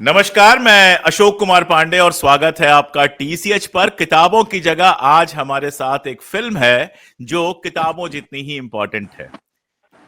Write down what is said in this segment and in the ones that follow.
नमस्कार, मैं अशोक कुमार पांडे और स्वागत है आपका टीसीएच पर। किताबों की जगह आज हमारे साथ एक फिल्म है जो किताबों जितनी ही इंपॉर्टेंट है।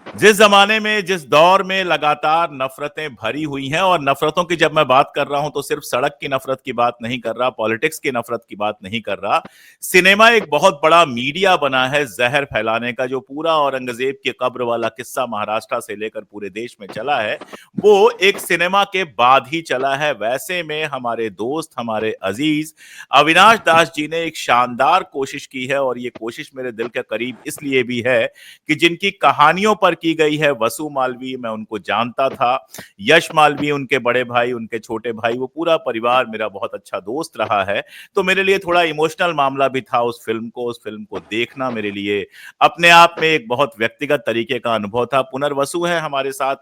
जिस जमाने में, जिस दौर में लगातार नफरतें भरी हुई हैं, और नफरतों की जब मैं बात कर रहा हूं तो सिर्फ सड़क की नफरत की बात नहीं कर रहा, पॉलिटिक्स की नफरत की बात नहीं कर रहा। सिनेमा एक बहुत बड़ा मीडिया बना है जहर फैलाने का। जो पूरा औरंगजेब की कब्र वाला किस्सा महाराष्ट्र से लेकर पूरे देश में चला है, वो एक सिनेमा के बाद ही चला है। वैसे में हमारे दोस्त, हमारे अजीज अविनाश दास जी ने एक शानदार कोशिश की है, और ये कोशिश मेरे दिल के करीब इसलिए भी है कि जिनकी कहानियों पर की गई है। वसु मालवीय, मैं उनको जानता था। यश मालवीय उनके बड़े भाई, उनके छोटे भाई, वो पूरा परिवार मेरा बहुत अच्छा दोस्त रहा है। तो मेरे लिए थोड़ा इमोशनल मामला भी था उस फिल्म को देखना मेरे लिए अपने आप में एक बहुत व्यक्तिगत तरीके का अनुभव था। पुनर्वसु है हमारे साथ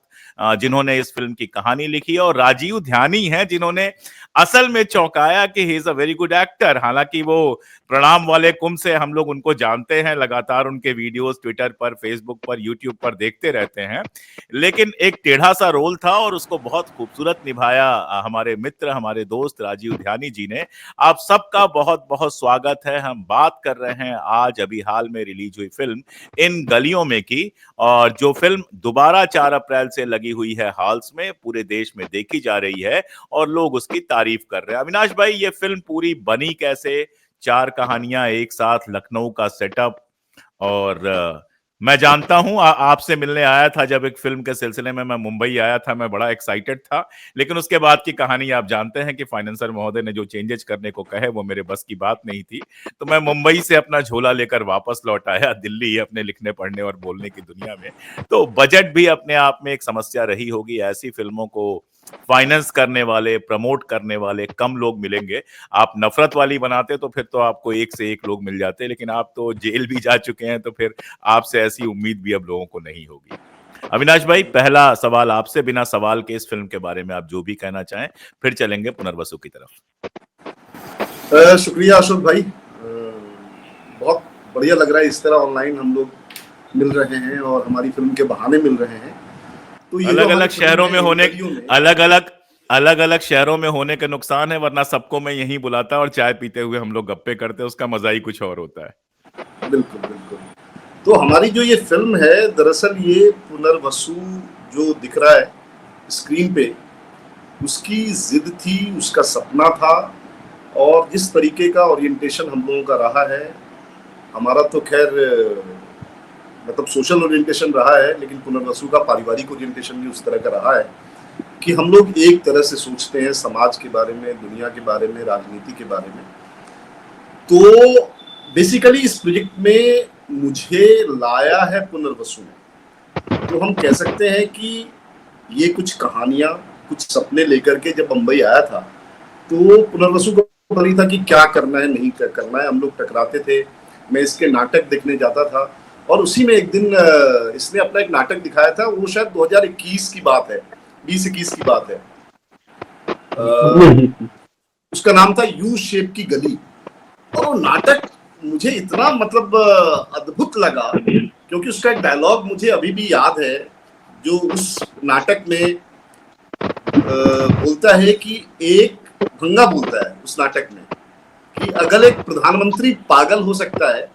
जिन्होंने इस फिल्म की कहानी लिखी है, और राजीव ध्यानी है जिन्होंने असल में चौंकाया कि he is a very good actor. हालांकि वो प्रणाम वाले कुंभ से हम लोग उनको जानते हैं, लगातार उनके वीडियोस ट्विटर पर, फेसबुक पर, यूट्यूब पर देखते रहते हैं, लेकिन एक टेढ़ा सा रोल था और उसको बहुत खूबसूरत निभाया हमारे मित्र, हमारे दोस्त राजीव ध्यानी जी ने। आप सबका बहुत बहुत स्वागत है। हम बात कर रहे हैं आज अभी हाल में रिलीज हुई फिल्म इन गलियों में की, और जो फिल्म दोबारा 4 अप्रैल से लगी हुई है हॉल्स में, पूरे देश में देखी जा रही है और लोग उसकी तारीफ कर रहे हैं। अविनाश भाई, ये फिल्म पूरी बनी कैसे? 4 कहानियां एक साथ, लखनऊ का सेटअप, और मैं जानता हूं आपसे मिलने आया था जब एक फिल्म के सिलसिले में मैं मुंबई आया था। मैं बड़ा एक्साइटेड था, लेकिन उसके बाद की कहानी आप जानते हैं कि फाइनेंसर महोदय ने जो चेंजेस करने को कहे वो मेरे बस की बात नहीं थी। तो मैं मुंबई से अपना झोला लेकर वापस लौट आया दिल्ली, अपने लिखने पढ़ने और बोलने की दुनिया में। तो बजट भी अपने आप में एक समस्या रही होगी। ऐसी फिल्मों को फाइनेंस करने वाले, प्रमोट करने वाले कम लोग मिलेंगे। आप नफरत वाली बनाते तो फिर तो आपको एक से एक लोग मिल जाते, लेकिन आप तो जेल भी जा चुके हैं, तो फिर आपसे ऐसी उम्मीद भी अब लोगों को नहीं होगी। अविनाश भाई, पहला सवाल आपसे, बिना सवाल के इस फिल्म के बारे में आप जो भी कहना चाहें, फिर चलेंगे पुनर्वसु की तरफ। शुक्रिया अशोक भाई। बहुत बढ़िया लग रहा है इस तरह ऑनलाइन हम लोग मिल रहे हैं और हमारी फिल्म के बहाने मिल रहे हैं। तो अलग अलग शहरों में होने, अलग अलग शहरों में होने के नुकसान है, वरना सबको मैं यहीं बुलाता और चाय पीते हुए हम लोग गप्पे करते, उसका मजा ही कुछ और होता है। बिल्कुल बिल्कुल। तो हमारी जो ये फिल्म है, दरअसल ये पुनर्वसु जो दिख रहा है स्क्रीन पे, उसकी जिद थी, उसका सपना था। और जिस तरीके का ओरिएंटेशन हम लोगों का रहा है, हमारा तो खैर मतलब सोशल ओरिएंटेशन रहा है, लेकिन पुनर्वसु का पारिवारिक ओरिएंटेशन भी उस तरह का रहा है कि हम लोग एक तरह से सोचते हैं समाज के बारे में, दुनिया के बारे में, राजनीति के बारे में। तो बेसिकली इस प्रोजेक्ट में मुझे लाया है पुनर्वसु। तो हम कह सकते हैं कि ये कुछ कहानियां, कुछ सपने लेकर के जब मुंबई आया था, तो पुनर्वसु को पता था कि क्या करना है, नहीं क्या करना है। हम लोग टकराते थे। मैं इसके नाटक देखने जाता था, और उसी में एक दिन इसने अपना एक नाटक दिखाया था। वो शायद 2021 की बात है, 2021 की बात है। उसका नाम था यू शेप की गली। और वो नाटक मुझे इतना मतलब अद्भुत लगा, क्योंकि उसका एक डायलॉग मुझे अभी भी याद है, जो उस नाटक में बोलता है कि एक भंगा बोलता है उस नाटक में कि अगर एक प्रधानमंत्री पागल हो सकता है,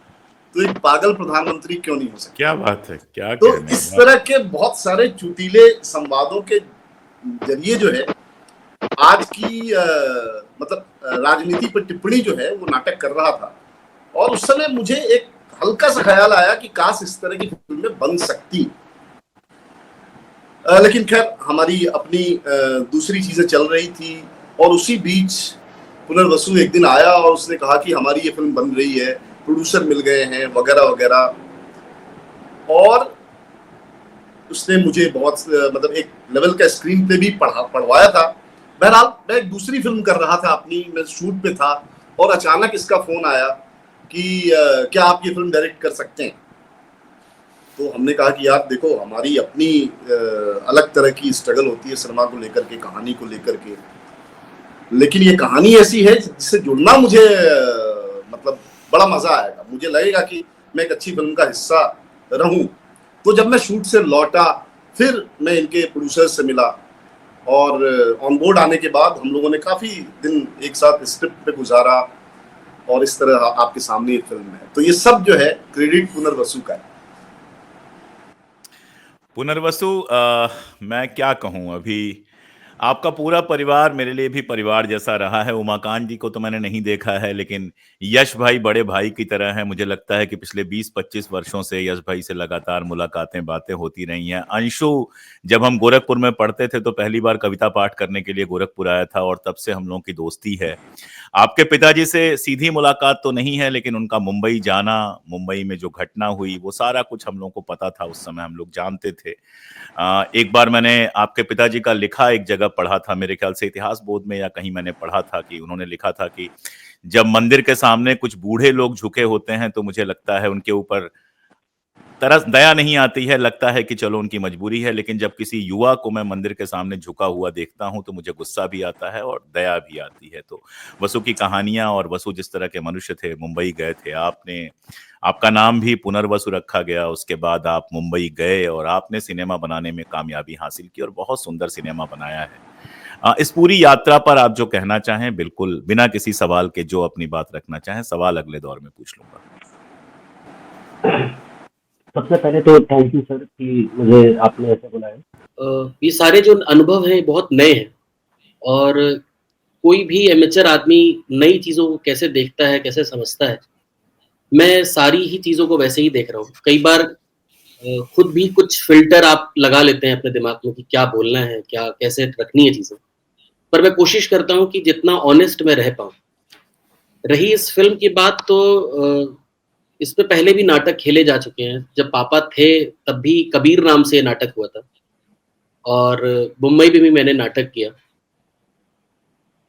तो एक पागल प्रधानमंत्री क्यों नहीं हो सकता। क्या बात है, क्या तो इस तरह के बहुत सारे चुटीले संवादों के जरिए जो है आज की मतलब राजनीति पर टिप्पणी जो है वो नाटक कर रहा था। और उस समय मुझे एक हल्का सा ख्याल आया कि काश इस तरह की फिल्में बन सकती। लेकिन खैर हमारी अपनी दूसरी चीजें चल रही थी, और उसी बीच पुनर्वसु एक दिन आया और उसने कहा कि हमारी ये फिल्म बन रही है, प्रोड्यूसर मिल गए हैं, वगैरह वगैरह। और उसने मुझे बहुत मतलब एक लेवल का स्क्रीन पे भी पढ़वाया था। बहरहाल मैं एक दूसरी फिल्म कर रहा था अपनी, मैं शूट पे था, और अचानक इसका फोन आया कि क्या आप ये फिल्म डायरेक्ट कर सकते हैं। तो हमने कहा कि यार देखो, हमारी अपनी अलग तरह की स्ट्रगल होती है सिनेमा को लेकर के, कहानी को लेकर के, लेकिन ये कहानी ऐसी है जिससे जुड़ना मुझे मतलब बड़ा मजा आएगा। मुझे लगेगा कि मैं एक अच्छी फिल्म का हिस्सा रहूं। तो जब मैं शूट से लौटा, फिर मैं इनके प्रोड्यूसर से मिला, और ऑन बोर्ड आने के बाद हम लोगों ने काफ़ी दिन एक साथ स्क्रिप्ट पे गुजारा और इस तरह आपके सामने ये फिल्म है। तो ये सब जो है क्रेडिट पुनर्वसु का है। पुनर्वसु, मैं क्या कहूँ, अभी आपका पूरा परिवार मेरे लिए भी परिवार जैसा रहा है। उमाकांत जी को तो मैंने नहीं देखा है, लेकिन यश भाई बड़े भाई की तरह है। मुझे लगता है कि पिछले 20-25 वर्षों से यश भाई से लगातार मुलाकातें, बातें होती रही हैं। अंशु, जब हम गोरखपुर में पढ़ते थे तो पहली बार कविता पाठ करने के लिए गोरखपुर आया था और तब से हम लोगों की दोस्ती है। आपके पिताजी से सीधी मुलाकात तो नहीं है, लेकिन उनका मुंबई जाना, मुंबई में जो घटना हुई, वो सारा कुछ हम लोगों को पता था। उस समय हम लोग जानते थे। एक बार मैंने आपके पिताजी का लिखा एक जगह पढ़ा था, मेरे ख्याल से इतिहास बोध में या कहीं मैंने पढ़ा था, कि उन्होंने लिखा था कि जब मंदिर के सामने कुछ बूढ़े लोग झुके होते हैं तो मुझे लगता है उनके ऊपर तरस दया नहीं आती है, लगता है कि चलो उनकी मजबूरी है। लेकिन जब किसी युवा को मैं मंदिर के सामने झुका हुआ देखता हूं तो मुझे गुस्सा भी आता है और दया भी आती है। तो वसु की कहानियां और वसु जिस तरह के मनुष्य थे, मुंबई गए थे, आपका नाम भी पुनर्वसु रखा गया। उसके बाद आप मुंबई गए और आपने सिनेमा बनाने में कामयाबी हासिल की और बहुत सुंदर सिनेमा बनाया है। इस पूरी यात्रा पर आप जो कहना चाहें, बिल्कुल बिना किसी सवाल के जो अपनी बात रखना चाहें, सवाल अगले दौर में पूछ लूंगा। सबसे पहले तो थैंक यू सर कि मुझे आपने ऐसे बुलाया। ये सारे जो अनुभव हैं बहुत नए हैं और कोई भी एमेचर आदमी नई चीज़ों को कैसे देखता है, कैसे समझता है, मैं सारी ही चीज़ों को वैसे ही देख रहा हूँ। कई बार खुद भी कुछ फ़िल्टर आप लगा लेते हैं अपने दिमाग में कि क्या बोलना है, क्या कैसे रखनी है चीज़ें। पर मैं कोशिश करता हूँ कि जितना ऑनेस्ट मैं रह पाऊँ। रही इस फ़िल्म की बात, तो इस पे पहले भी नाटक खेले जा चुके हैं। जब पापा थे तब भी कबीर नाम से नाटक हुआ था और मुंबई में भी मैंने नाटक किया।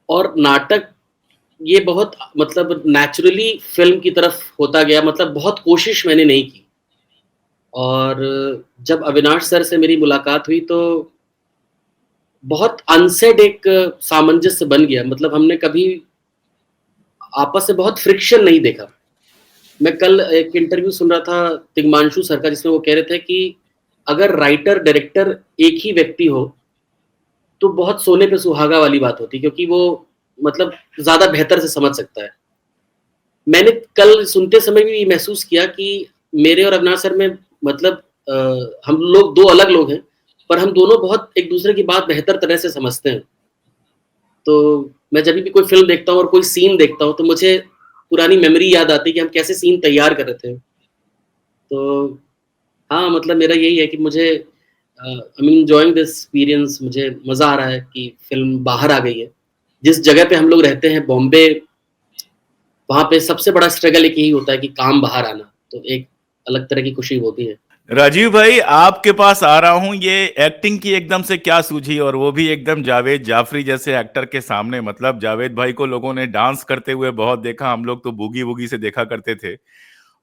और नाटक ये बहुत मतलब नेचुरली फ़िल्म की तरफ होता गया, मतलब बहुत कोशिश मैंने नहीं की। और जब अविनाश सर से मेरी मुलाकात हुई तो बहुत अनसेड एक सामंजस्य बन गया। मतलब हमने कभी आपस में बहुत फ्रिक्शन नहीं देखा। मैं कल एक इंटरव्यू सुन रहा था तिग्मांशु सर का, जिसमें वो कह रहे थे कि अगर राइटर डायरेक्टर एक ही व्यक्ति हो तो बहुत सोने पे सुहागा वाली बात होती, क्योंकि वो मतलब ज़्यादा बेहतर से समझ सकता है। मैंने कल सुनते समय भी महसूस किया कि मेरे और अविनाश सर में मतलब हम लोग दो अलग लोग हैं, पर हम दोनों बहुत एक दूसरे की बात बेहतर तरह से समझते हैं। तो मैं जब भी कोई फिल्म देखता हूँ और कोई सीन देखता हूँ तो मुझे पुरानी मेमोरी याद आती है कि हम कैसे सीन तैयार कर रहे थे। तो हाँ, मतलब मेरा यही है कि मुझे I am enjoying this experience. मुझे मज़ा आ रहा है कि फ़िल्म बाहर आ गई है। जिस जगह पे हम लोग रहते हैं बॉम्बे, वहाँ पे सबसे बड़ा स्ट्रगल एक यही होता है कि काम बाहर आना, तो एक अलग तरह की खुशी होती है। राजीव भाई, आपके पास आ रहा हूं। ये एक्टिंग की एकदम से क्या सूझी, और वो भी एकदम जावेद जाफरी जैसे एक्टर के सामने। मतलब जावेद भाई को लोगों ने डांस करते हुए बहुत देखा, हम लोग तो बूगी वूगी से देखा करते थे,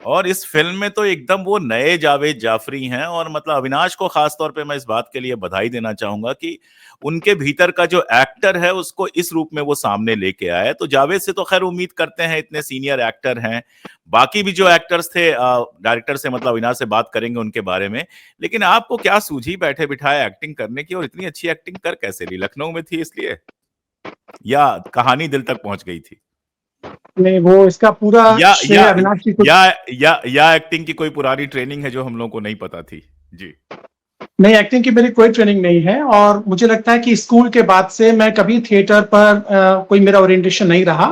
और इस फिल्म में तो एकदम वो नए जावेद जाफरी हैं। और मतलब अविनाश को खास तौर पे मैं इस बात के लिए बधाई देना चाहूंगा कि उनके भीतर का जो एक्टर है उसको इस रूप में वो सामने लेके आए। तो जावेद से तो खैर उम्मीद करते हैं, इतने सीनियर एक्टर हैं। बाकी भी जो एक्टर्स थे, डायरेक्टर से मतलब अविनाश से बात करेंगे उनके बारे में। लेकिन आपको क्या सूझी बैठे बिठाए एक्टिंग करने की, और इतनी अच्छी एक्टिंग कर कैसे ली? लखनऊ में थी इसलिए, या कहानी दिल तक पहुंच गई थी? नहीं, वो इसका पूरा या श्रेय या अविनाश जी को। या एक्टिंग की कोई पुरानी ट्रेनिंग है जो हम लोगों को नहीं पता थी? जी। नहीं, एक्टिंग की मेरी कोई ट्रेनिंग नहीं है और मुझे लगता है कि स्कूल के बाद से मैं कभी थिएटर पर कोई मेरा ओरिएंटेशन नहीं रहा,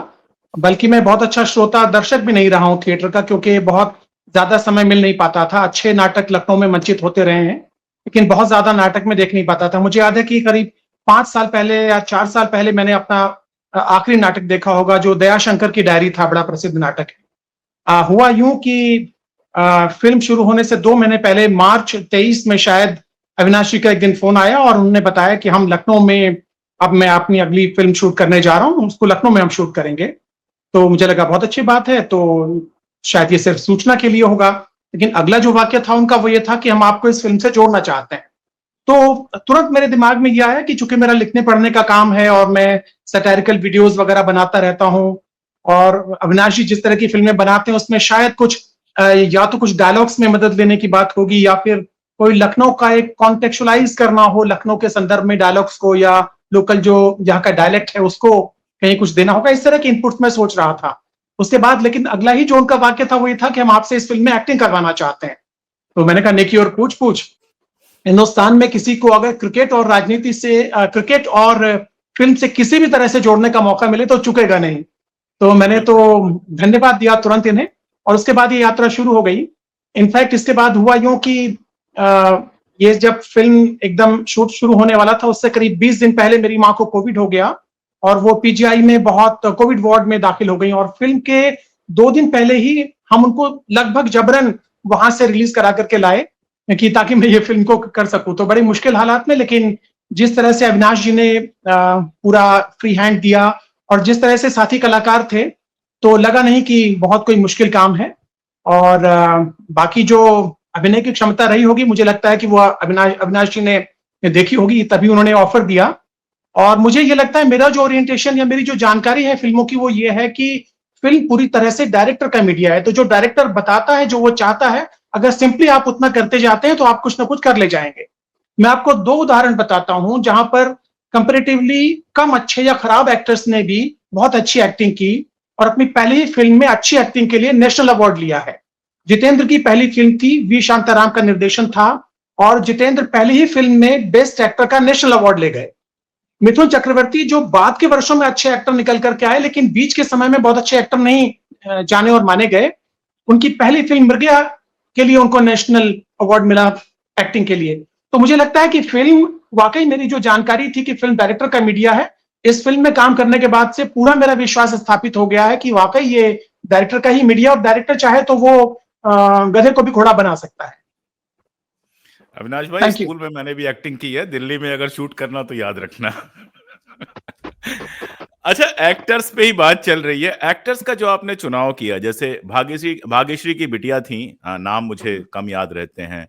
बल्कि मैं बहुत अच्छा श्रोता दर्शक भी नहीं रहा हूँ थिएटर का, क्योंकि बहुत ज्यादा समय मिल नहीं पाता था। अच्छे नाटक लखनऊ में मंचित होते रहे हैं, लेकिन बहुत ज्यादा नाटक में देख नहीं पाता था। मुझे याद है कि करीब 5 साल पहले या 4 साल पहले मैंने अपना आखिरी नाटक देखा होगा, जो दयाशंकर की डायरी था, बड़ा प्रसिद्ध नाटक है। हुआ यूं कि फिल्म शुरू होने से 2 महीने पहले मार्च 23 में शायद अविनाश जी का एक दिन फोन आया और उन्होंने बताया कि हम लखनऊ में, अब मैं अपनी अगली फिल्म शूट करने जा रहा हूँ, उसको लखनऊ में हम शूट करेंगे। तो मुझे लगा बहुत अच्छी बात है, तो शायद ये सिर्फ सूचना के लिए होगा। लेकिन अगला जो वाक्य था उनका वो ये था कि हम आपको इस फिल्म से जोड़ना चाहते हैं। तो तुरंत मेरे दिमाग में ये आया कि चूंकि मेरा लिखने पढ़ने का काम है और मैं सैटारिकल वीडियोस वगैरह बनाता रहता हूँ, और अविनाश जी जिस तरह की फिल्में बनाते हैं उसमें शायद कुछ या तो कुछ डायलॉग्स में मदद लेने की बात होगी या फिर कोई लखनऊ का एक कॉन्टेक्चुअलाइज करना हो, लखनऊ के संदर्भ में डायलॉग्स को या लोकल जो यहाँ का डायलेक्ट है उसको कहीं कुछ देना होगा, इस तरह के इनपुट्स मैं सोच रहा था। उसके बाद लेकिन अगला ही जो उनका वाक्य था वो ये था कि हम आपसे इस फिल्म में एक्टिंग करवाना चाहते हैं। तो मैंने कहा नेकी और पूछ पूछ, हिंदुस्तान में किसी को अगर क्रिकेट और राजनीति से क्रिकेट और फिल्म से किसी भी तरह से जोड़ने का मौका मिले तो चुकेगा नहीं। तो मैंने तो धन्यवाद दिया तुरंत इन्हें, और उसके बाद ये यात्रा शुरू हो गई। इनफैक्ट इसके बाद हुआ यूं कि ये जब फिल्म एकदम शूट शुरू होने वाला था उससे करीब 20 दिन पहले मेरी माँ को कोविड हो गया और वो पीजीआई में बहुत कोविड वार्ड में दाखिल हो गई, और फिल्म के 2 दिन पहले ही हम उनको लगभग जबरन वहां से रिलीज करा करके लाए कि ताकि मैं ये फिल्म को कर सकूं। तो बड़ी मुश्किल हालात में, लेकिन जिस तरह से अविनाश जी ने पूरा फ्री हैंड दिया और जिस तरह से साथी कलाकार थे, तो लगा नहीं कि बहुत कोई मुश्किल काम है। और बाकी जो अभिनय की क्षमता रही होगी, मुझे लगता है कि वो अविनाश जी ने देखी होगी, तभी उन्होंने ऑफर दिया। और मुझे ये लगता है मेरा जो ओरिएंटेशन या मेरी जो जानकारी है फिल्मों की वो ये है कि फिल्म पूरी तरह से डायरेक्टर का मीडिया है। तो जो डायरेक्टर बताता है, जो वो चाहता है, अगर सिंपली आप उतना करते जाते हैं तो आप कुछ ना कुछ कर ले जाएंगे। मैं आपको 2 उदाहरण बताता हूं जहां पर कंपैरेटिवली कम अच्छे या खराब एक्टर्स ने भी बहुत अच्छी एक्टिंग की और अपनी पहली फिल्म में अच्छी एक्टिंग के लिए नेशनल अवार्ड लिया है। जितेंद्र की पहली फिल्म थी, वी शांताराम का निर्देशन था, और जितेंद्र पहली ही फिल्म में बेस्ट एक्टर का नेशनल अवार्ड ले गए। मिथुन चक्रवर्ती जो बाद के वर्षों में अच्छे एक्टर निकल करके आए, लेकिन बीच के समय में बहुत अच्छे एक्टर नहीं जाने और माने गए, उनकी पहली फिल्म मृगया के लिए उनको नेशनल अवार्ड मिला एक्टिंग के लिए। तो मुझे लगता है कि फिल्म, वाकई मेरी जो जानकारी थी कि फिल्म डायरेक्टर का मीडिया है, इस फिल्म में काम करने के बाद से पूरा मेरा विश्वास स्थापित हो गया है कि वाकई ये डायरेक्टर का ही मीडिया, और डायरेक्टर चाहे तो वो गधे को भी घोड़ा बना सकता है। अविनाश भाई, स्कूल में मैंने भी एक्टिंग की है, दिल्ली में अगर शूट करना तो याद रखना। अच्छा, एक्टर्स पे ही बात चल रही है। एक्टर्स का जो आपने चुनाव किया, जैसे भाग्यश्री की बिटिया थी, नाम मुझे कम याद रहते हैं,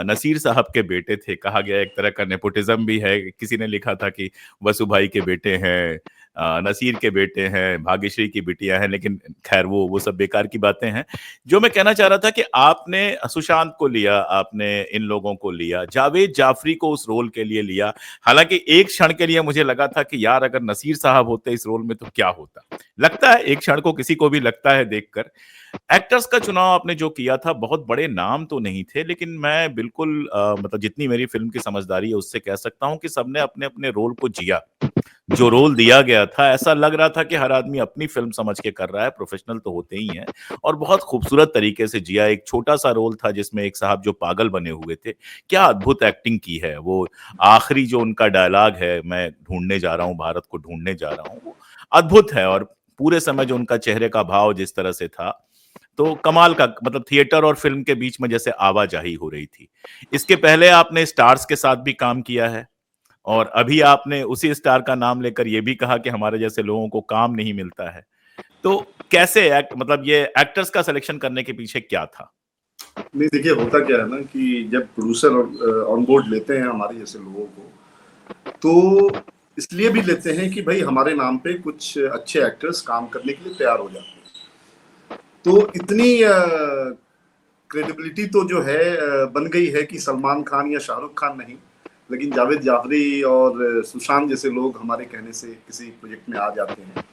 नसीर साहब के बेटे थे, कहा गया एक तरह का नेपोटिज्म भी है। किसी ने लिखा था कि वसु भाई के बेटे हैं, नसीर के बेटे हैं, भाग्यश्री की बिटिया है, लेकिन खैर वो सब बेकार की बातें हैं। जो मैं कहना चाह रहा था कि आपने सुशांत को लिया, आपने इन लोगों को लिया, जावेद जाफरी को उस रोल के लिए लिया। हालांकि एक क्षण के लिए मुझे लगा था कि यार अगर नसीर साहब होते इस रोल में तो क्या होता। लगता है एक क्षण को किसी को भी लगता है देखकर। एक्टर्स का चुनाव आपने जो किया था, बहुत बड़े नाम तो नहीं थे, लेकिन मैं बिल्कुल मतलब जितनी मेरी फिल्म की समझदारी है उससे कह सकता हूं कि सबने अपने अपने रोल को जिया। जो रोल दिया गया था, ऐसा लग रहा था कि हर आदमी अपनी फिल्म समझ के कर रहा है, प्रोफेशनल तो होते ही हैं, और बहुत खूबसूरत तरीके से जिया। एक छोटा सा रोल था जिसमें एक साहब जो पागल बने हुए थे, क्या अद्भुत एक्टिंग की है। वो आखिरी जो उनका डायलॉग है, मैं ढूंढने जा रहा हूँ, भारत को ढूंढने जा रहा हूँ, वो अद्भुत है। और पूरे समय जो उनका चेहरे का भाव जिस तरह से था, तो कमाल का, मतलब थिएटर और फिल्म के बीच में जैसे आवाजाही हो रही थी। इसके पहले आपने स्टार्स के साथ भी काम किया है, और अभी आपने उसी स्टार का नाम लेकर ये भी कहा कि हमारे जैसे लोगों को काम नहीं मिलता है। तो कैसे मतलब ये एक्टर्स का सिलेक्शन करने के पीछे क्या था? नहीं, देखिए होता क्या है ना कि जब प्रोड्यूसर ऑन बोर्ड लेते हैं हमारे जैसे लोगों को, तो इसलिए भी लेते हैं कि भाई हमारे नाम पे कुछ अच्छे एक्टर्स काम करने के लिए तैयार हो जाते हैं। तो इतनी क्रेडिबिलिटी तो जो है बन गई है कि सलमान खान या शाहरुख खान नहीं, लेकिन जावेद जाफरी और सुशांत जैसे लोग हमारे कहने से किसी प्रोजेक्ट में आ जाते हैं।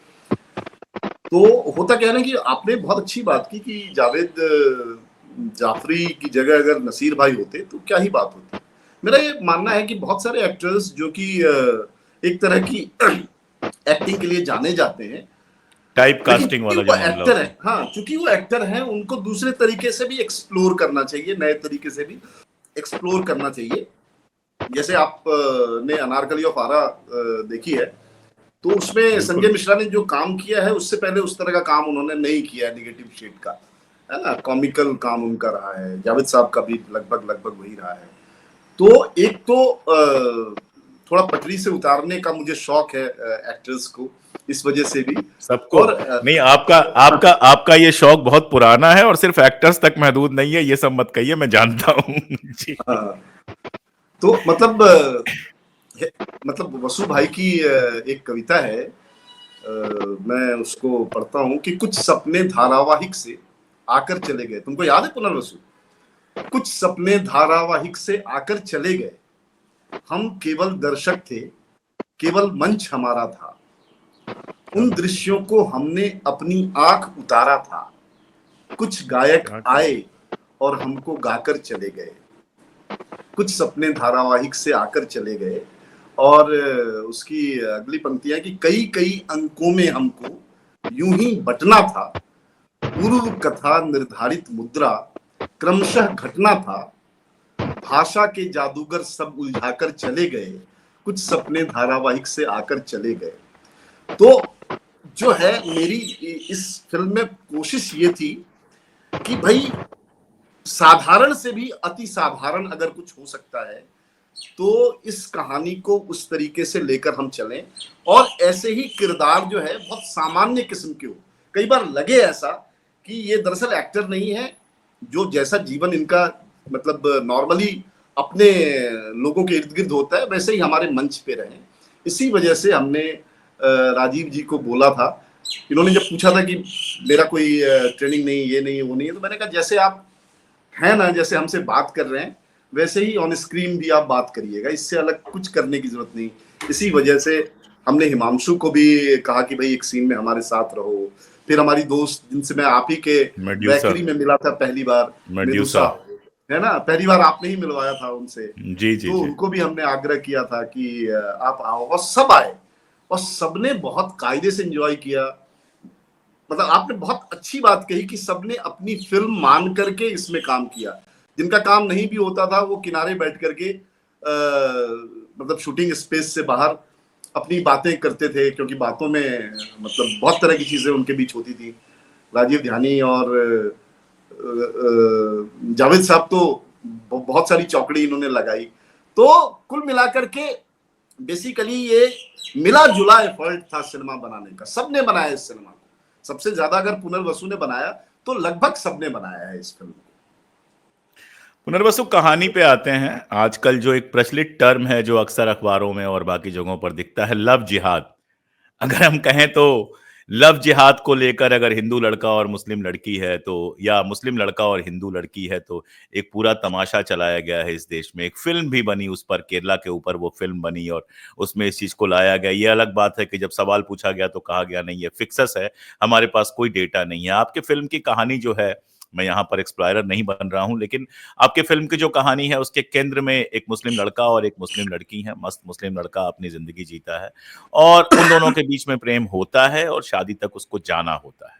तो होता क्या है ना कि आपने बहुत अच्छी बात की कि जावेद जाफरी की जगह अगर नसीर भाई होते तो क्या ही बात होती। मेरा ये मानना है कि बहुत सारे एक्टर्स जो कि एक तरह की एक्टिंग के लिए जाने जाते हैं, टाइप कास्टिंग वाला जो एक्टर है, हाँ, चूंकि वो एक्टर हैं, उनको दूसरे तरीके से भी एक्सप्लोर करना चाहिए, नए तरीके से भी एक्सप्लोर करना चाहिए। जैसे आप ने अनारकली ऑफ आरा देखी है, तो उसमें संजय मिश्रा ने जो काम किया है उससे पहले उस तरह का काम उन्होंने नहीं किया है, निगेटिव शेड का, है ना, कॉमिकल काम उनका रहा है। जावेद साहब का भी लगभग वही रहा है। तो एक तो थोड़ा पटरी से उतारने का मुझे शौक है एक्टर्स को, इस वजह से भी सबको। और नहीं, आपका ये शौक बहुत पुराना है और सिर्फ एक्टर्स तक महदूद नहीं है, ये सब मत कहिए, मैं जानता हूँ जी। तो मतलब वसु भाई की एक कविता है, मैं उसको पढ़ता हूँ कि कुछ सपने धारावाहिक से आकर चले गए। तुमको याद है पुनर्वसु? कुछ सपने धारावाहिक से आकर चले गए, हम केवल दर्शक थे, केवल मंच हमारा था। उन दृश्यों को हमने अपनी आंख उतारा था। कुछ गायक आए और हमको गाकर चले गए। कुछ सपने धारावाहिक से आकर चले गए। और उसकी अगली पंक्तियां कि कई कई अंकों में हमको यूं ही बटना था। पूर्व कथा निर्धारित मुद्रा क्रमशः घटना था। भाषा के जादूगर सब उलझाकर चले गए। कुछ सपने धारावाहिक से आकर चले गए। तो जो है मेरी इस फिल्म में कोशिश ये थी कि भाई साधारण से भी अति साधारण अगर कुछ हो सकता है तो इस कहानी को उस तरीके से लेकर हम चलें, और ऐसे ही किरदार जो है बहुत सामान्य किस्म के हो। कई बार लगे ऐसा कि ये दरअसल एक्टर नहीं है, जो जैसा जीवन इनका मतलब नॉर्मली अपने लोगों के इर्द गिर्द होता है वैसे ही हमारे मंच पे रहे। इसी वजह से हमने राजीव जी को बोला था। इन्होंने जब पूछा था कि मेरा कोई ट्रेनिंग नहीं, ये नहीं, वो नहीं है, तो मैंने कहा जैसे आप हैं ना, जैसे हमसे बात कर रहे हैं वैसे ही ऑन स्क्रीन भी आप बात करिएगा, इससे अलग कुछ करने की जरूरत नहीं। इसी वजह से हमने हिमांशु को भी कहा कि भाई एक सीन में हमारे साथ रहो। फिर हमारी दोस्त जिनसे मैं आप ही के बेकरी में मिला था पहली बार, मेडूसा है ना, पहली बार आपने ही मिलवाया था उनसे। जी जी, तो जी। उनको भी हमने आग्रह किया था कि आप आओ, और सब आए और सबने बहुत कायदे से एंजॉय किया। मतलब आपने बहुत अच्छी बात कही कि सबने अपनी फिल्म मान करके इसमें काम किया। जिनका काम नहीं भी होता था वो किनारे बैठ करके मतलब शूटिंग स्पेस से बाहर अपनी बातें करते थे, क्योंकि बातों में मतलब बहुत तरह की चीजें उनके बीच होती थी। राजीव ध्यानी और जावेद साहब तो बहुत सारी चौकड़ी इन्होंने लगाई। तो कुल मिलाकर के बेसिकली ये मिला जुला एफर्ट था सिनेमा बनाने का। सबने बनाया इस सिनेमा को। सबसे ज्यादा अगर पुनर्वसु ने बनाया तो लगभग सबने बनाया है इस फिल्म को। पुनर्वसु कहानी पे आते हैं। आजकल जो एक प्रचलित टर्म है जो अक्सर अखबारों में और बाकी जगहों पर दिखता है, लव जिहाद। अगर हम कहें तो लव जिहाद को लेकर अगर हिंदू लड़का और मुस्लिम लड़की है तो, या मुस्लिम लड़का और हिंदू लड़की है तो एक पूरा तमाशा चलाया गया है इस देश में। एक फिल्म भी बनी उस पर, केरला के ऊपर वो फिल्म बनी और उसमें इस चीज को लाया गया। ये अलग बात है कि जब सवाल पूछा गया तो कहा गया नहीं, ये फिक्सस है, हमारे पास कोई डेटा नहीं है। आपके फिल्म की कहानी जो है, मैं यहाँ पर एक्सप्लॉयर नहीं बन रहा हूँ, लेकिन आपके फिल्म की जो कहानी है उसके केंद्र में एक मुस्लिम लड़का और एक मुस्लिम लड़की है। मस्त मुस्लिम लड़का अपनी जिंदगी जीता है और उन दोनों के बीच में प्रेम होता है और शादी तक उसको जाना होता है।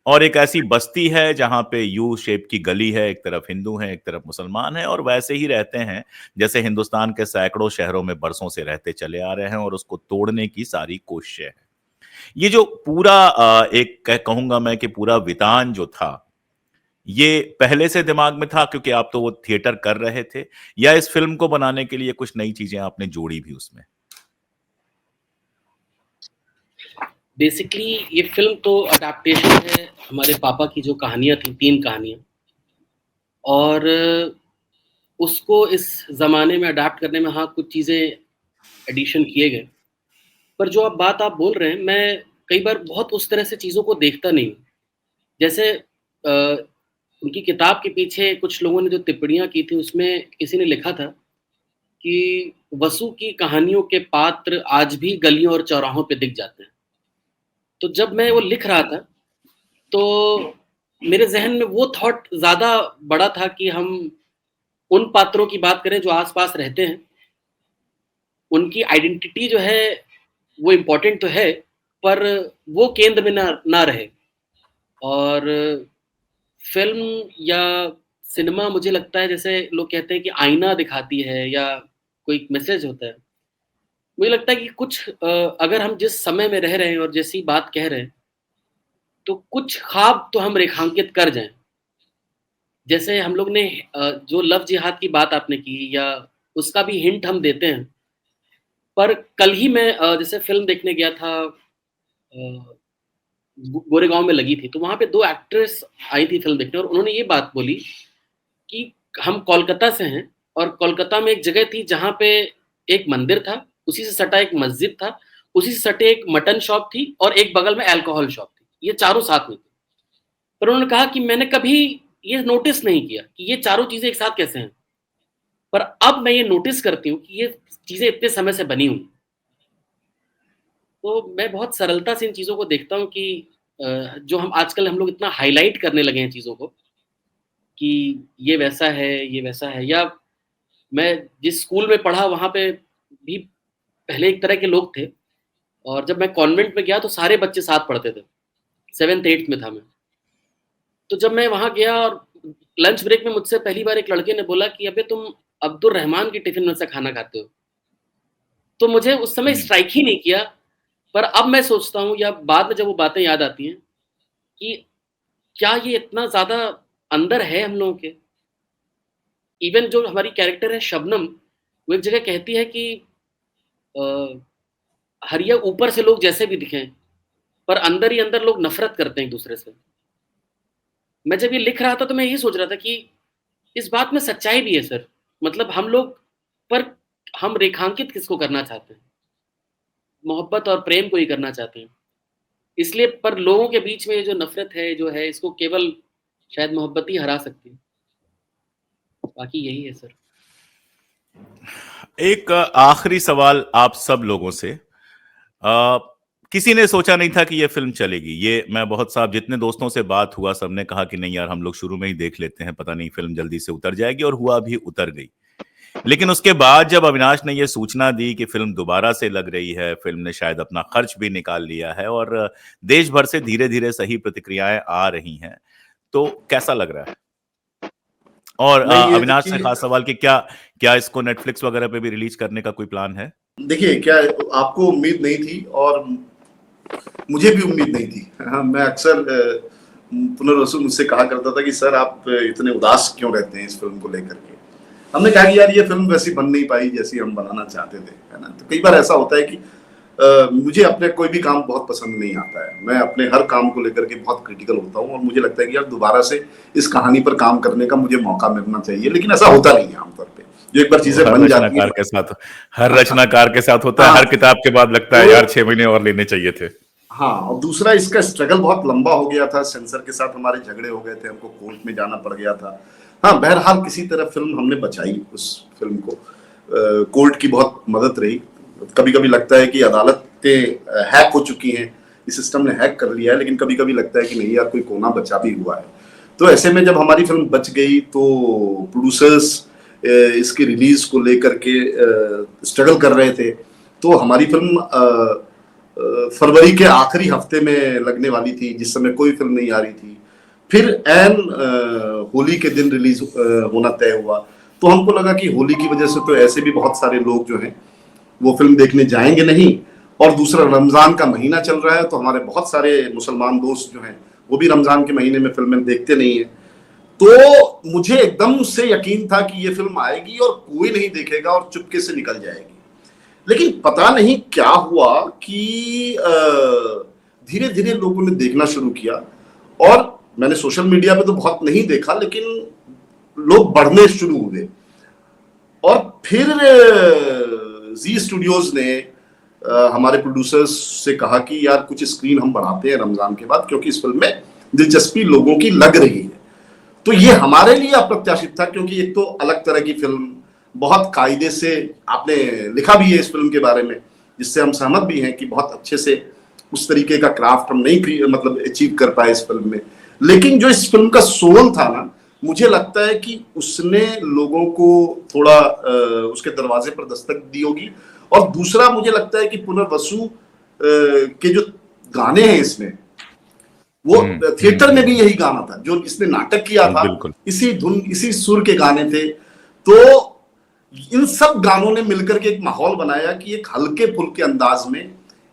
और एक ऐसी बस्ती है जहां पे यू शेप की गली है, एक तरफ हिंदू है एक तरफ मुसलमान है, और वैसे ही रहते हैं जैसे हिंदुस्तान के सैकड़ों शहरों में बरसों से रहते चले आ रहे हैं, और उसको तोड़ने की सारी कोशिशें हैं। ये जो पूरा एक कहूंगा मैं कि पूरा वितान जो था, ये पहले से दिमाग में था क्योंकि आप तो वो थिएटर कर रहे थे, या इस फिल्म को बनाने के लिए कुछ नई चीजें आपने जोड़ी भी उसमें? बेसिकली ये फिल्म तो अडेप्टेशन है हमारे पापा की जो कहानियां थी, 3 कहानियां, और उसको इस जमाने में अडेप्ट करने में हाँ कुछ चीजें एडिशन किए गए। पर जो बात आप बोल रहे हैं, मैं कई बार बहुत उस तरह से चीजों को देखता नहीं। जैसे उनकी किताब के पीछे कुछ लोगों ने जो टिप्पणियां की थी उसमें किसी ने लिखा था कि वसु की कहानियों के पात्र आज भी गलियों और चौराहों पे दिख जाते हैं। तो जब मैं वो लिख रहा था तो मेरे जहन में वो थॉट ज्यादा बड़ा था कि हम उन पात्रों की बात करें जो आसपास रहते हैं। उनकी आइडेंटिटी जो है वो इम्पोर्टेंट तो है, पर वो केंद्र में ना रहे। और फिल्म या सिनेमा मुझे लगता है जैसे लोग कहते हैं कि आईना दिखाती है या कोई मैसेज होता है। मुझे लगता है कि कुछ अगर हम जिस समय में रह रहे हैं और जैसी बात कह रहे हैं तो कुछ ख्वाब तो हम रेखांकित कर जाएं। जैसे हम लोग ने जो लव जिहाद की बात आपने की, या उसका भी हिंट हम देते हैं। पर कल ही मैं जैसे फिल्म देखने गया था, गोरेगांव में लगी थी, तो वहां पे 2 एक्ट्रेस आई थी फिल्म देखने, और उन्होंने ये बात बोली कि हम कोलकाता से हैं और कोलकाता में एक जगह थी जहाँ पे एक मंदिर था, उसी से सटा एक मस्जिद था, उसी से सटे एक मटन शॉप थी और एक बगल में अल्कोहल शॉप थी। ये चारों साथ में थी। पर उन्होंने कहा कि मैंने कभी ये नोटिस नहीं किया कि ये चारों चीजें एक साथ कैसे हैं। पर अब मैं ये नोटिस करती हूँ कि ये चीजें इतने समय से बनी हुई। तो मैं बहुत सरलता से इन चीज़ों को देखता हूँ कि जो हम लोग इतना हाइलाइट करने लगे हैं चीज़ों को कि ये वैसा है, या मैं जिस स्कूल में पढ़ा वहाँ पे भी पहले एक तरह के लोग थे, और जब मैं कॉन्वेंट में गया तो सारे बच्चे साथ पढ़ते थे। 7th-8th में था मैं। तो जब मैं वहाँ गया और लंच ब्रेक में मुझसे पहली बार एक लड़के ने बोला कि अबे तुम अब्दुल रहमान की टिफ़िन में से खाना खाते हो। तो मुझे उस समय स्ट्राइक ही नहीं किया, पर अब मैं सोचता हूँ या बाद में जब वो बातें याद आती हैं कि क्या ये इतना ज़्यादा अंदर है हम लोगों के। इवन जो हमारी कैरेक्टर है शबनम, वो एक जगह कहती है कि हरिया ऊपर से लोग जैसे भी दिखें, पर अंदर ही अंदर लोग नफ़रत करते हैं एक-दूसरे से। मैं जब ये लिख रहा था तो मैं यही सोच रहा था कि इस बात में सच्चाई भी है सर। मतलब हम लोग, पर हम रेखांकित किसको करना चाहते हैं? मोहब्बत और प्रेम को ही करना चाहते हैं। इसलिए पर लोगों के बीच में ये जो नफ़रत है, जो है, इसको केवल शायद मोहब्बत ही हरा सकती है। बाकी यही है सर। एक आखिरी सवाल आप सब लोगों से। किसी ने सोचा नहीं था कि ये फिल्म चलेगी। ये मैं बहुत साहब जितने दोस्तों से बात हुआ, सबने कहा कि नहीं यार हम लोग शुरू में ही देख लेते हैं, पता नहीं फिल्म जल्दी से उतर जाएगी, और हुआ भी, उतर गई। लेकिन उसके बाद जब अविनाश ने ये सूचना दी कि फिल्म दोबारा से लग रही है, फिल्म ने शायद अपना खर्च भी निकाल लिया है और देश भर से धीरे-धीरे सही प्रतिक्रियाएं आ रही हैं, तो कैसा लग रहा है? और नहीं, ये अविनाश से देखिए, खास सवाल कि क्या इसको नेटफ्लिक्स वगैरह पे भी रिलीज करने का कोई प्लान है? देखिए क्या आपको उम्मीद नहीं थी और मुझे भी उम्मीद नहीं थी। हाँ, मैं अक्सर पुनर्वसु मुझसे कहा करता था कि सर आप इतने उदास क्यों रहते हैं इस फिल्म को लेकर के। हमने कहा कि यार ये फिल्म वैसी बन नहीं पाई जैसी हम बनाना चाहते थे, है ना। तो कई बार ऐसा होता है कि मुझे अपने कोई भी काम बहुत पसंद नहीं आता है। मैं अपने हर काम को लेकर के बहुत क्रिटिकल होता हूँ और मुझे लगता है कि यार दोबारा से इस कहानी पर काम करने का मुझे मौका मिलना चाहिए, लेकिन ऐसा होता नहीं है आमतौर पे। जो एक बार चीजें बन जाती है, हर रचनाकार के साथ होता है। हर किताब के बाद लगता है यार 6 महीने और लेने चाहिए थे। हाँ, और दूसरा इसका स्ट्रगल बहुत लंबा हो गया था। सेंसर के साथ हमारे झगड़े हो गए थे, हमको कोर्ट में जाना पड़ गया था। हाँ, बहरहाल किसी तरह फिल्म हमने बचाई उस फिल्म को। कोर्ट की बहुत मदद रही। कभी कभी लगता है कि अदालतें हैक हो चुकी हैं, इस सिस्टम ने हैक कर लिया है, लेकिन कभी कभी लगता है कि नहीं यार कोई कोना बचा भी हुआ है। तो ऐसे में जब हमारी फिल्म बच गई तो प्रोड्यूसर्स इसकी रिलीज को लेकर के स्ट्रगल कर रहे थे। तो हमारी फिल्म फरवरी के आखिरी हफ्ते में लगने वाली थी, जिस समय कोई फिल्म नहीं आ रही थी। फिर होली के दिन रिलीज होना तय हुआ। तो हमको लगा कि होली की वजह से तो ऐसे भी बहुत सारे लोग जो हैं वो फिल्म देखने जाएंगे नहीं, और दूसरा रमजान का महीना चल रहा है, तो हमारे बहुत सारे मुसलमान दोस्त जो हैं वो भी रमजान के महीने में फिल्में देखते नहीं है। तो मुझे एकदम से यकीन था कि ये फिल्म आएगी और कोई नहीं देखेगा और चुपके से निकल जाएगी। लेकिन पता नहीं क्या हुआ कि धीरे धीरे लोगों ने देखना शुरू किया, और मैंने सोशल मीडिया पे तो बहुत नहीं देखा, लेकिन लोग बढ़ने शुरू हुए। और फिर जी स्टूडियोज ने हमारे प्रोड्यूसर्स से कहा कि यार कुछ स्क्रीन हम बढ़ाते हैं रमजान के बाद, क्योंकि इस फिल्म में दिलचस्पी लोगों की लग रही है। तो ये हमारे लिए अप्रत्याशित था, क्योंकि एक तो अलग तरह की फिल्म, बहुत कायदे से आपने लिखा भी है इस फिल्म के बारे में, जिससे हम सहमत भी हैं कि बहुत अच्छे से उस तरीके का क्राफ्ट हम नहीं मतलब अचीव कर पाए इस फिल्म में। लेकिन जो इस फिल्म का सोल था ना, मुझे लगता है कि उसने लोगों को थोड़ा उसके दरवाजे पर दस्तक दी होगी। और दूसरा मुझे लगता है कि पुनर्वसु के जो गाने हैं इसमें, वो थिएटर में भी यही गाना था जो इसने नाटक किया था, इसी धुन इसी सुर के गाने थे। तो इन सब गानों ने मिलकर के एक माहौल बनाया कि एक हल्के फुल्के अंदाज में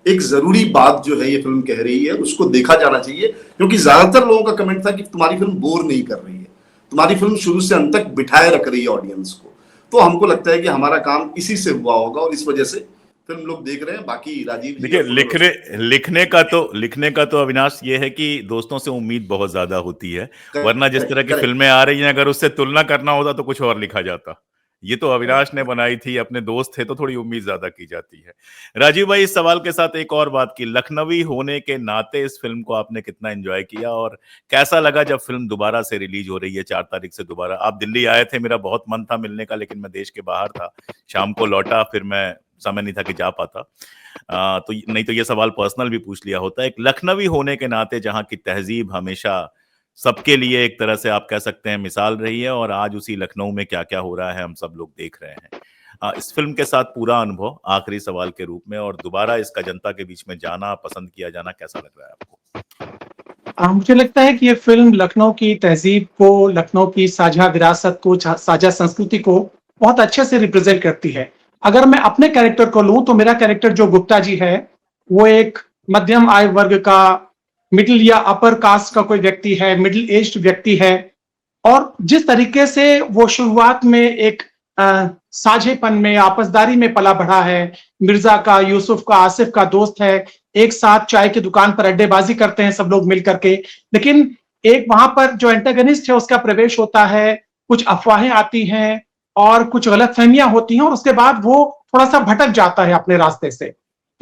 एक जरूरी बात जो है ये फिल्म कह रही है, उसको देखा जाना चाहिए। क्योंकि ज्यादातर लोगों का कमेंट था कि तुम्हारी फिल्म बोर नहीं कर रही है, तुम्हारी फिल्म शुरू से अंत तक बिठाए रख रही है ऑडियंस को। तो हमको लगता है कि हमारा काम इसी से हुआ होगा और इस वजह से फिल्म लोग देख रहे हैं। बाकी राजीव, देखिए लिखने का तो अविनाश ये है कि दोस्तों से उम्मीद बहुत ज्यादा होती है, वरना जिस तरह की फिल्में आ रही हैं अगर उससे तुलना करना होता तो कुछ और लिखा जाता। ये तो अविनाश ने बनाई थी, अपने दोस्त थे तो थोड़ी उम्मीद ज्यादा की जाती है। राजीव भाई, इस सवाल के साथ एक और बात की, लखनवी होने के नाते इस फिल्म को आपने कितना एंजॉय किया और कैसा लगा जब फिल्म दोबारा से रिलीज हो रही है 4 तारीख से दोबारा? आप दिल्ली आए थे, मेरा बहुत मन था मिलने का, लेकिन मैं देश के बाहर था, शाम को लौटा, फिर मैं समय नहीं था कि जा पाता। तो नहीं तो ये सवाल पर्सनल भी पूछ लिया होता। एक लखनवी होने के नाते जहाँ की तहजीब हमेशा सबके लिए एक तरह से आप कह सकते हैं मिसाल रही है, और आज उसी लखनऊ में क्या क्या हो रहा है हम सब लोग देख रहे हैं। इस फिल्म के साथ पूरा अनुभव आखिरी सवाल के रूप में, और दोबारा इसका जनता के बीच में जाना, पसंद किया जाना, कैसा लग रहा है आपको? मुझे लगता है कि ये फिल्म लखनऊ की तहजीब को, लखनऊ की साझा विरासत को, साझा संस्कृति को बहुत अच्छे से रिप्रेजेंट करती है। अगर मैं अपने कैरेक्टर को लूं तो मेरा कैरेक्टर जो गुप्ता जी है वो एक मध्यम आय वर्ग का, मिडिल या अपर कास्ट का कोई व्यक्ति है, मिडिल एज्ड व्यक्ति है, और जिस तरीके से वो शुरुआत में एक साझेपन में, आपसदारी में पला बढ़ा है, मिर्जा का, यूसुफ का, आसिफ का दोस्त है, एक साथ चाय की दुकान पर अड्डेबाजी करते हैं सब लोग मिल करके, लेकिन एक वहां पर जो एंटागनिस्ट है उसका प्रवेश होता है, कुछ अफवाहें आती हैं और कुछ गलतफहमियां होती हैं, और उसके बाद वो थोड़ा सा भटक जाता है अपने रास्ते से।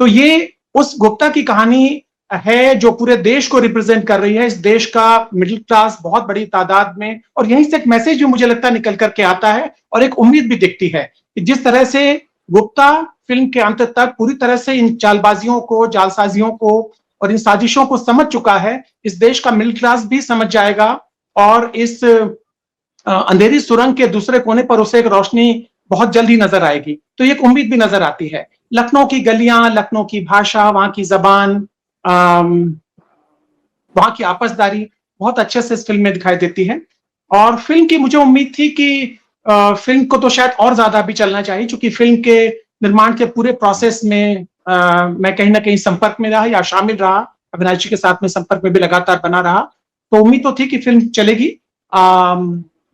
तो ये उस गुप्ता की कहानी है जो पूरे देश को रिप्रेजेंट कर रही है, इस देश का मिडिल क्लास बहुत बड़ी तादाद में, और यहीं से एक मैसेज भी मुझे लगता है निकल करके आता है और एक उम्मीद भी दिखती है कि जिस तरह से गुप्ता फिल्म के अंत तक पूरी तरह से इन चालबाजियों को, जालसाजियों को और इन साजिशों को समझ चुका है, इस देश का मिडिल क्लास भी समझ जाएगा और इस अंधेरी सुरंग के दूसरे कोने पर उसे एक रोशनी बहुत जल्द ही नजर आएगी। तो एक उम्मीद भी नजर आती है। लखनऊ की गलियां, लखनऊ की भाषा, वहां की जबान, वहां की आपसदारी बहुत अच्छे से इस फिल्म में दिखाई देती है। और फिल्म की मुझे उम्मीद थी कि फिल्म को तो शायद और ज्यादा भी चलना चाहिए, क्योंकि फिल्म के निर्माण के पूरे प्रोसेस में मैं कहीं ना कहीं संपर्क में रहा या शामिल रहा, अविनाश जी के साथ में संपर्क में भी लगातार बना रहा, तो उम्मीद तो थी कि फिल्म चलेगी।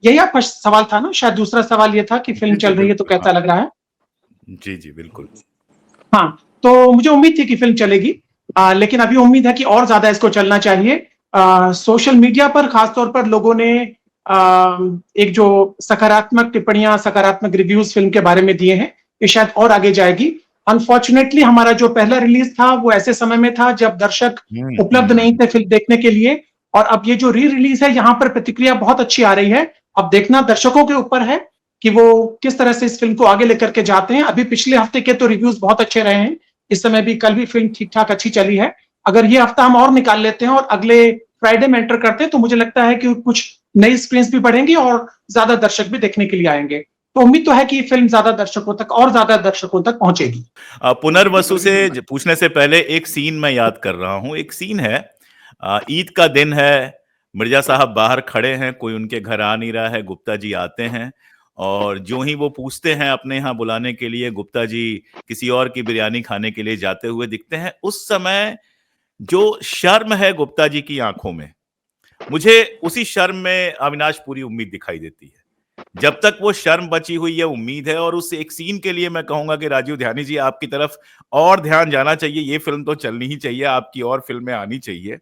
यही आपका सवाल था ना? शायद दूसरा सवाल ये था कि फिल्म चल रही है तो कैसा लग रहा है। जी जी बिल्कुल। हाँ, तो मुझे उम्मीद थी कि फिल्म चलेगी, लेकिन अभी उम्मीद है कि और ज्यादा इसको चलना चाहिए। सोशल मीडिया पर खासतौर पर लोगों ने एक जो सकारात्मक टिप्पणियां, सकारात्मक रिव्यूज फिल्म के बारे में दिए हैं, ये शायद और आगे जाएगी। अनफॉर्चुनेटली हमारा जो पहला रिलीज था वो ऐसे समय में था जब दर्शक उपलब्ध नहीं थे फिल्म देखने के लिए, और अब ये जो री रिलीज है यहाँ पर प्रतिक्रिया बहुत अच्छी आ रही है। अब देखना दर्शकों के ऊपर है कि वो किस तरह से इस फिल्म को आगे लेकर के जाते हैं। अभी पिछले हफ्ते के तो रिव्यूज बहुत अच्छे रहे हैं, इस समय भी कल भी फिल्म ठीक ठाक अच्छी चली है। अगर ये हफ्ता हम और निकाल लेते हैं और अगले फ्राइडे में एंटर करते हैं तो मुझे लगता है कि कुछ नई स्क्रीन भी बढ़ेंगी और ज्यादा दर्शक भी देखने के लिए आएंगे। तो उम्मीद तो है कि फिल्म ज्यादा दर्शकों तक और ज्यादा दर्शकों तक पहुंचेगी। पुनर्वसु से पूछने से पहले एक सीन मैं याद कर रहा हूं। एक सीन है, ईद का दिन है, मिर्जा साहब बाहर खड़े हैं, कोई उनके घर आ नहीं रहा है, गुप्ता जी आते हैं और जो ही वो पूछते हैं अपने यहाँ बुलाने के लिए, गुप्ता जी किसी और की बिरयानी खाने के लिए जाते हुए दिखते हैं। उस समय जो शर्म है गुप्ता जी की आंखों में, मुझे उसी शर्म में अविनाश पूरी उम्मीद दिखाई देती है। जब तक वो शर्म बची हुई है उम्मीद है, और उस एक सीन के लिए मैं कहूंगा कि राजीव ध्यानी जी आपकी तरफ और ध्यान जाना चाहिए। ये फिल्म तो चलनी ही चाहिए, आपकी और फिल्में आनी चाहिए,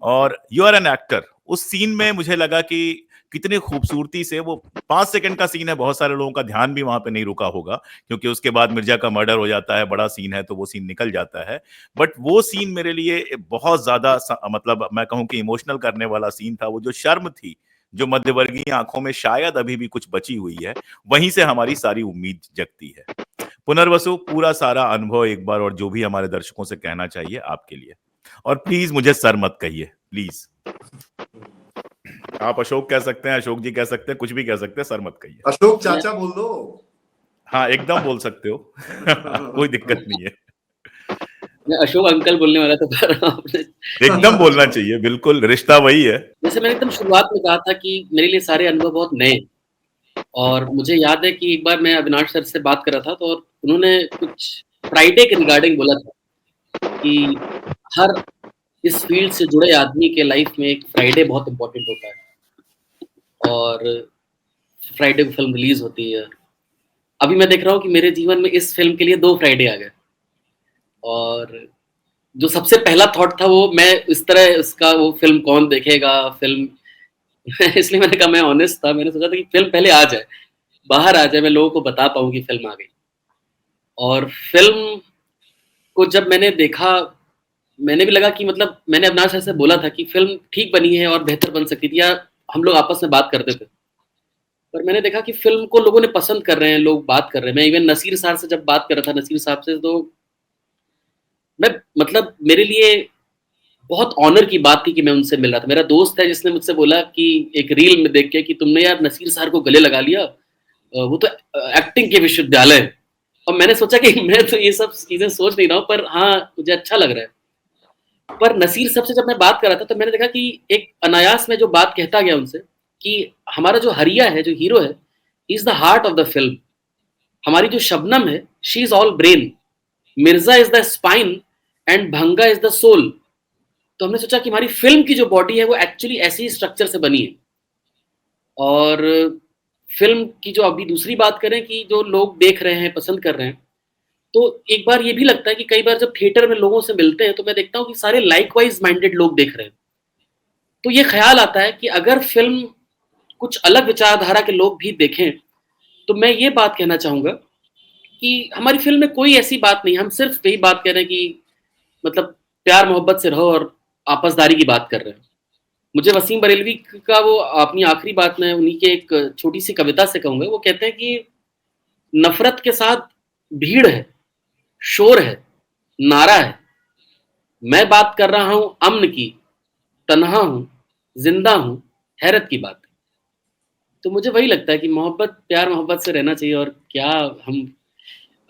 और यू आर एन एक्टर। उस सीन में मुझे लगा कि कितनी खूबसूरती से, वो 5 सेकंड का सीन है, बहुत सारे लोगों का ध्यान भी वहां पे नहीं रुका होगा क्योंकि उसके बाद मिर्जा का मर्डर हो जाता है, बड़ा सीन है तो वो सीन निकल जाता है। बट वो सीन मेरे लिए बहुत ज्यादा मतलब मैं कहूं कि इमोशनल करने वाला सीन था। वो जो शर्म थी, जो मध्यवर्गीय आंखों में शायद अभी भी कुछ बची हुई है, वहीं से हमारी सारी उम्मीद जगती है। पुनर्वसु, पूरा सारा अनुभव एक बार और जो भी हमारे दर्शकों से कहना चाहिए आपके लिए, और प्लीज मुझे सर मत कहिए, प्लीज। आप अशोक कह सकते हैं, अशोक जी कह सकते हैं, कुछ भी कह सकते हैं, सर मत कहिए। अशोक चाचा बोल दो। हाँ, एकदम बोल सकते हो। कोई दिक्कत नहीं है। मैं अशोक अंकल बोलने वाला था, पर आपने एकदम बोलना चाहिए, बिल्कुल, रिश्ता वही है। जैसे मैंने एकदम शुरुआत में कहा था कि मेरे लिए सारे अनुभव बहुत नए, और मुझे याद है कि एक बार मैं अविनाश सर से बात कर रहा था तो उन्होंने कुछ फ्राइडे के रिगार्डिंग बोला था कि हर इस फील्ड से जुड़े आदमी के लाइफ में एक फ्राइडे बहुत इंपॉर्टेंट होता है, और फ्राइडे को फिल्म रिलीज होती है। अभी मैं देख रहा हूँ कि मेरे जीवन में इस फिल्म के लिए 2 फ्राइडे आ गए, और जो सबसे पहला थॉट था वो, मैं इस तरह उसका वो फिल्म कौन देखेगा फिल्म इसलिए मैंने कहा, मैं ऑनेस्ट था, मैंने सोचा था कि फिल्म पहले आ जाए, बाहर आ जाए, मैं लोगों को बता पाऊँ कि फ़िल्म आ गई। और फ़िल्म को जब मैंने देखा, मैंने भी लगा कि मतलब मैंने अविनाश सर से बोला था कि फ़िल्म ठीक बनी है और बेहतर बन सकती थी, या हम लोग आपस में बात करते थे। पर मैंने देखा कि फ़िल्म को लोगों ने पसंद कर रहे हैं, लोग बात कर रहे हैं। मैं इवन नसीर साहब से जब बात कर रहा था, नसीर साहब से, तो मैं मतलब मेरे लिए बहुत ऑनर की बात थी कि मैं उनसे मिल रहा था। मेरा दोस्त है जिसने मुझसे बोला कि एक रील में देख के कि तुमने यार नसीर सर को गले लगा लिया, वो तो एक्टिंग के विश्वविद्यालय है। और मैंने सोचा कि मैं तो ये सब चीज़ें सोच नहीं रहा हूँ, पर हाँ, मुझे अच्छा लग रहा है। पर नसीर साहब से जब मैं बात कर रहा था, तो मैंने देखा कि एक अनायास में जो बात कहता गया उनसे कि हमारा जो हरिया है, जो हीरो है, he is the heart of the film. हमारी जो शबनम है, she is all brain, Mirza is the spine and Bhanga is the soul. तो हमने सोचा कि हमारी फ़िल्म की जो बॉडी है, वो एक्चुअली ऐसे ही स्ट्रक्चर से बनी है। और फ़िल्म की जो अभी दूसरी बात करें कि जो लोग देख रहे हैं, पसंद कर रहे हैं, तो एक बार ये भी लगता है कि कई बार जब थिएटर में लोगों से मिलते हैं, तो मैं देखता हूँ कि सारे लाइकवाइज़ माइंडेड लोग देख रहे हैं। तो ये ख़्याल आता है कि अगर फ़िल्म कुछ अलग विचारधारा के लोग भी देखें, तो मैं ये बात कहना चाहूँगा कि हमारी फ़िल्म में कोई ऐसी बात नहीं है, हम सिर्फ़ यही बात कह रहे हैं कि मतलब प्यार-मोहब्बत से रहो और आपसदारी की बात कर रहे हैं। मुझे वसीम बरेलवी का वो अपनी आखिरी बात मैं उन्हीं के एक छोटी-सी कविता से कहूँगा, वो कहते हैं कि नफ़रत के साथ भीड़ है, शोर है, नारा है, मैं बात कर रहा हूँ अम्न की, तन्हा हूँ, ज़िंदा हूँ, हैरत की बात है। तो मुझे वही लगता है कि मोहब्बत, प्यार-मोहब्बत से रहना चाहिए, और क्या हम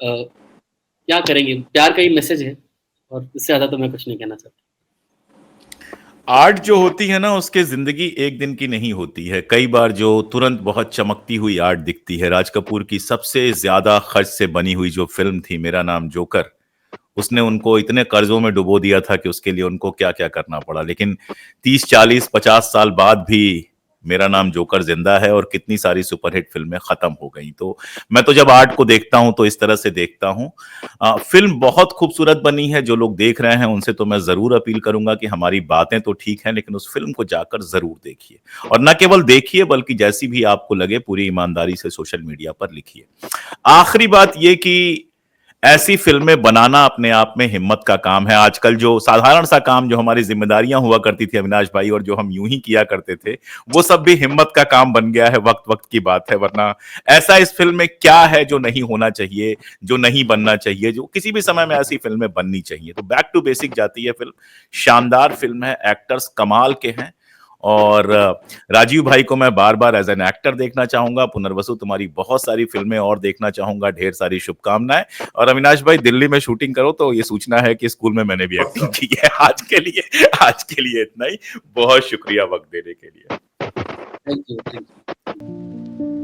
क्या करेंगे? प्यार का ही मैसेज है, और इससे ज़्यादा तो मैं कुछ नहीं कहना चाहता। आर्ट जो होती है ना, उसके जिंदगी एक दिन की नहीं होती है। कई बार जो तुरंत बहुत चमकती हुई आर्ट दिखती है, राज कपूर की सबसे ज्यादा खर्च से बनी हुई जो फिल्म थी मेरा नाम जोकर, उसने उनको इतने कर्जों में डुबो दिया था कि उसके लिए उनको क्या क्या करना पड़ा। लेकिन 30 40 50 साल बाद भी मेरा नाम जोकर जिंदा है और कितनी सारी सुपरहिट फिल्में खत्म हो गई। तो मैं तो जब आर्ट को देखता हूं तो इस तरह से देखता हूं। फिल्म बहुत खूबसूरत बनी है। जो लोग देख रहे हैं उनसे तो मैं जरूर अपील करूंगा कि हमारी बातें तो ठीक हैं, लेकिन उस फिल्म को जाकर जरूर देखिए, और न केवल देखिए बल्कि जैसी भी आपको लगे पूरी ईमानदारी से सोशल मीडिया पर लिखिए। आखिरी बात यह कि ऐसी फिल्में बनाना अपने आप में हिम्मत का काम है। आजकल जो साधारण सा काम, जो हमारी जिम्मेदारियां हुआ करती थी अविनाश भाई, और जो हम यूं ही किया करते थे, वो सब भी हिम्मत का काम बन गया है। वक्त वक्त की बात है, वरना ऐसा इस फिल्म में क्या है जो नहीं होना चाहिए, जो नहीं बनना चाहिए, जो किसी भी समय में ऐसी फिल्में बननी चाहिए। तो बैक टू बेसिक जाती है फिल्म। शानदार फिल्म है, एक्टर्स कमाल के हैं, और राजीव भाई को मैं बार बार एज एन एक्टर देखना चाहूंगा। पुनर्वसु, तुम्हारी बहुत सारी फिल्में और देखना चाहूंगा। ढेर सारी शुभकामनाएं। और अविनाश भाई, दिल्ली में शूटिंग करो तो ये सूचना है कि स्कूल में मैंने भी एक्टिंग की है। आज के लिए इतना ही। बहुत शुक्रिया वक्त देने के लिए। Thank you.